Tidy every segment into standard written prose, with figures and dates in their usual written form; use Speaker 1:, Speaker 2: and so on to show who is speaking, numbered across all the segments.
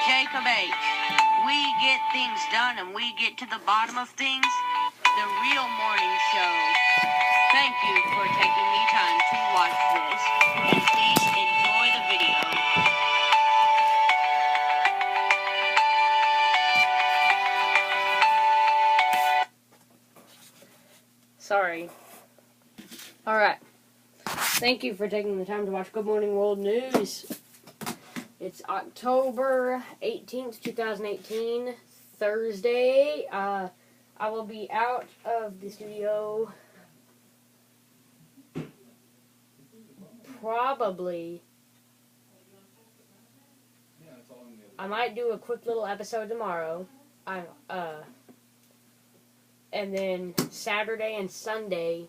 Speaker 1: Jacob H. We get things done and we get to the bottom of things. The real morning show. Thank you for taking me time to watch this. And please enjoy the video.
Speaker 2: Sorry. Alright. Thank you for taking the time to watch Good Morning World News. It's October 18th, 2018, Thursday. I will be out of the studio probably. I might do a quick little episode tomorrow. And then Saturday and Sunday,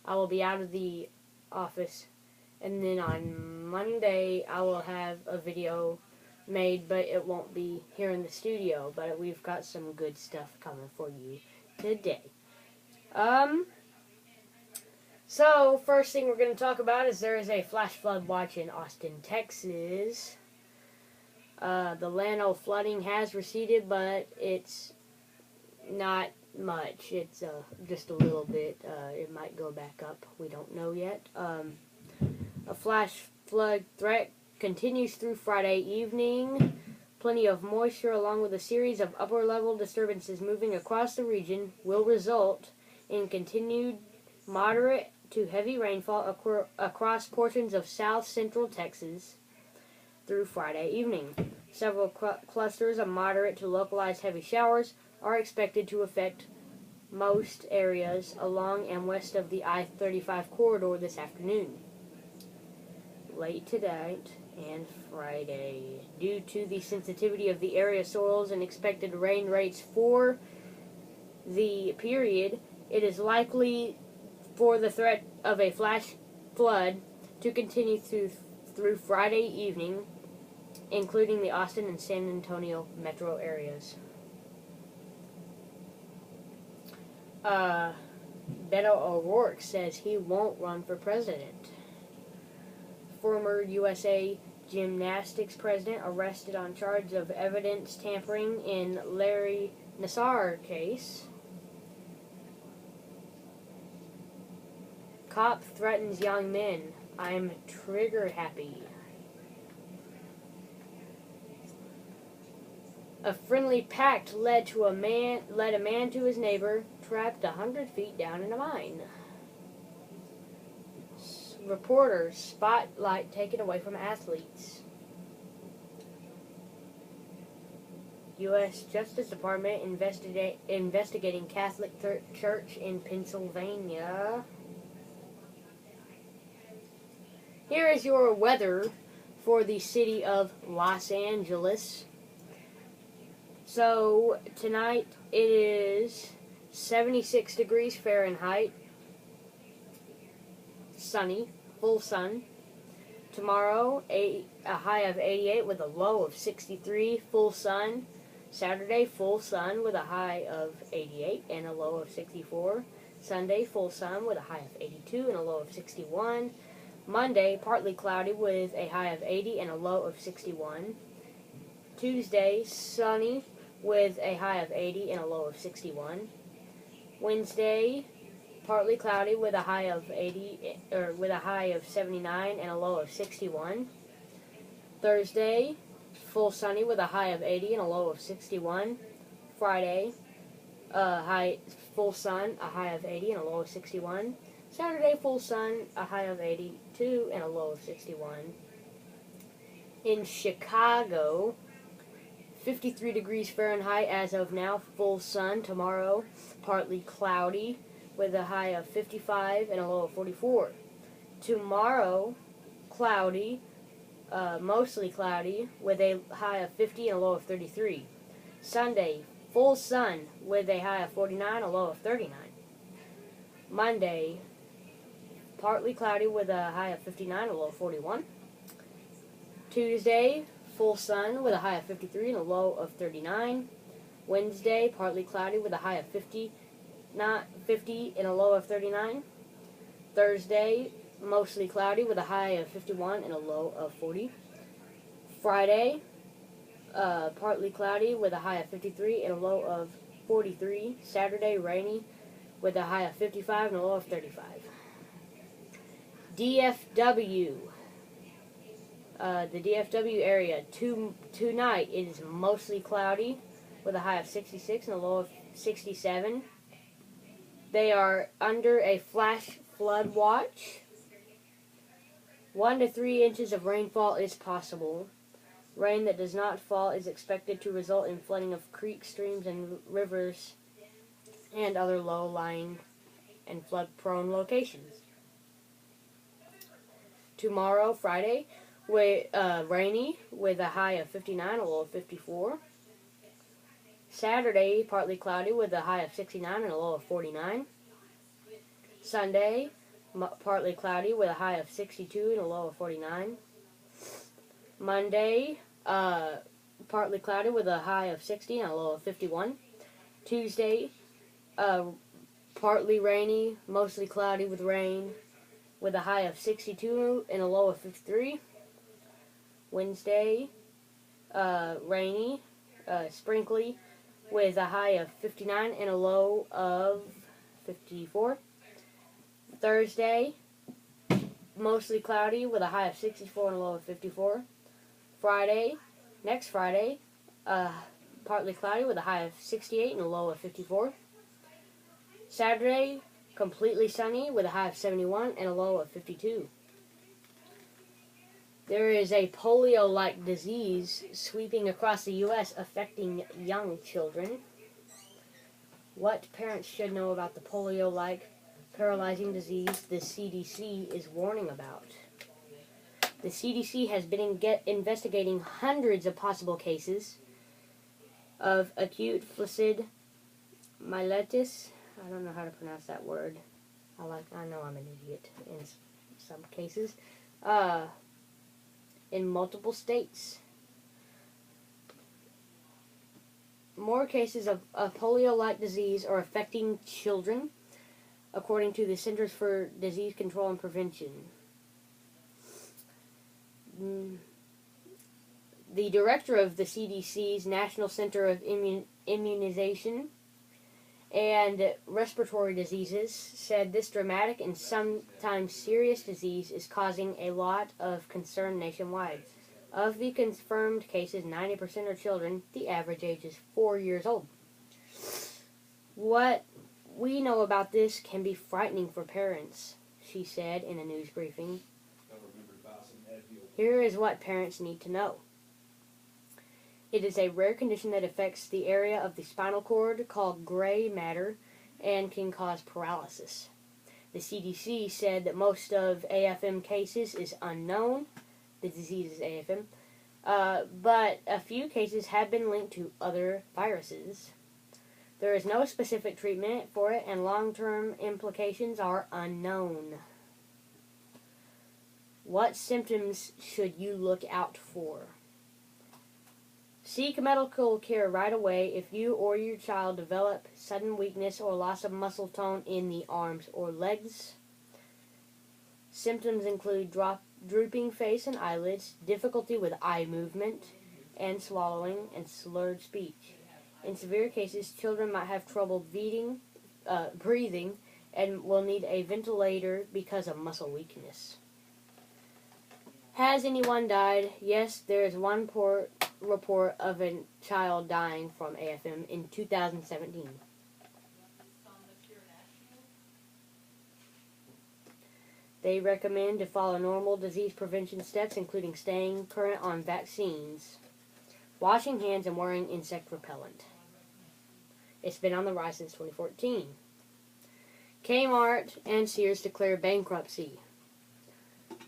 Speaker 2: I will be out of the office. And then on Monday, I will have a video made, but it won't be here in the studio. But we've got some good stuff coming for you today. So, first thing we're going to talk about is there is a flash flood watch in Austin, Texas. The Llano flooding has receded, but it's not much. It's just a little bit. It might go back up. We don't know yet. A flash flood threat continues through Friday evening. Plenty of moisture along with a series of upper level disturbances moving across the region will result in continued moderate to heavy rainfall across portions of south central Texas through Friday evening. Several clusters of moderate to localized heavy showers are expected to affect most areas along and west of the I-35 corridor this afternoon, late tonight, and Friday. Due to the sensitivity of the area soils and expected rain rates for the period, it is likely for the threat of a flash flood to continue through Friday evening, including the Austin and San Antonio metro areas. Beto O'Rourke says he won't run for president. Former USA Gymnastics president arrested on charge of evidence tampering in Larry Nassar case. Cop threatens young men. I'm trigger happy. A friendly pact led a man to his neighbor trapped 100 feet down in a mine. Reporters spotlight taken away from athletes. U.S. Justice Department investigating Catholic Church in Pennsylvania. Here is your weather for the city of Los Angeles. So, tonight it is 76 degrees Fahrenheit, sunny, full sun. Tomorrow, a high of 88 with a low of 63, full sun. Saturday, full sun with a high of 88 and a low of 64. Sunday, full sun with a high of 82 and a low of 61. Monday, partly cloudy with a high of 80 and a low of 61. Tuesday, sunny with a high of 80 and a low of 61. Wednesday, partly cloudy with a high of 79 and a low of 61. Thursday, full sunny with a high of 80 and a low of 61. Friday, full sun, a high of 80 and a low of 61. Saturday, full sun, a high of 82 and a low of 61. In Chicago, 53 degrees Fahrenheit as of now, full sun. Tomorrow, partly cloudy with a high of 55 and a low of 44. Tomorrow, cloudy, mostly cloudy with a high of 50 and a low of 33. Sunday, full sun with a high of 49 and a low of 39. Monday, partly cloudy with a high of 59 and a low of 41. Tuesday, full sun with a high of 53 and a low of 39. Wednesday, partly cloudy with a high of 50 and a low of 39. Thursday, mostly cloudy with a high of 51 and a low of 40. Friday, partly cloudy with a high of 53 and a low of 43. Saturday, rainy with a high of 55 and a low of 35. DFW. The DFW area. Tonight it is mostly cloudy with a high of 66 and a low of 67. They are under a flash flood watch. 1 to 3 inches of rainfall is possible. Rain that does not fall is expected to result in flooding of creeks, streams, and rivers and other low-lying and flood-prone locations. Tomorrow, Friday, rainy with a high of 59 and a low of 54. Saturday, partly cloudy with a high of 69 and a low of 49. Sunday, partly cloudy with a high of 62 and a low of 49. Monday, partly cloudy with a high of 60 and a low of 51. Tuesday, partly rainy, mostly cloudy with rain with a high of 62 and a low of 53. Wednesday, rainy, sprinkly with a high of 59 and a low of 54. Thursday, mostly cloudy with a high of 64 and a low of 54. Next Friday, partly cloudy with a high of 68 and a low of 54. Saturday, completely sunny with a high of 71 and a low of 52. There is a polio-like disease sweeping across the U.S. affecting young children. What parents should know about the polio-like paralyzing disease the CDC is warning about. The CDC has been investigating hundreds of possible cases of acute flaccid myelitis. I don't know how to pronounce that word. I know I'm an idiot in some cases. In multiple states. More cases of polio-like disease are affecting children, according to the Centers for Disease Control and Prevention. The director of the CDC's National Center of Immunization and Respiratory Diseases said this dramatic and sometimes serious disease is causing a lot of concern nationwide. Of the confirmed cases, 90% are children. The average age is 4 years old. What we know about this can be frightening for parents, she said in a news briefing. Here is what parents need to know. It is a rare condition that affects the area of the spinal cord called gray matter and can cause paralysis. The CDC said that most of AFM cases is unknown. The disease is AFM. But a few cases have been linked to other viruses. There is no specific treatment for it, and long-term implications are unknown. What symptoms should you look out for? Seek medical care right away if you or your child develop sudden weakness or loss of muscle tone in the arms or legs. Symptoms include drooping face and eyelids, difficulty with eye movement and swallowing, and slurred speech. In severe cases, children might have trouble breathing and will need a ventilator because of muscle weakness. Has anyone died? Yes, there is one report of a child dying from AFM in 2017. They recommend to follow normal disease prevention steps, including staying current on vaccines, washing hands, and wearing insect repellent. It's been on the rise since 2014. Kmart and Sears declare bankruptcy.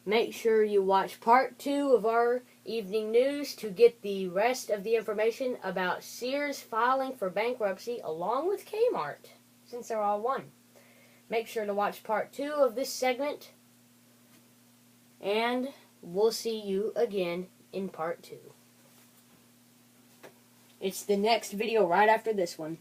Speaker 2: Make sure you watch part 2 of our evening news to get the rest of the information about Sears filing for bankruptcy along with Kmart, since they're all one. Make sure to watch part 2 of this segment, and we'll see you again in part 2. It's the next video right after this one.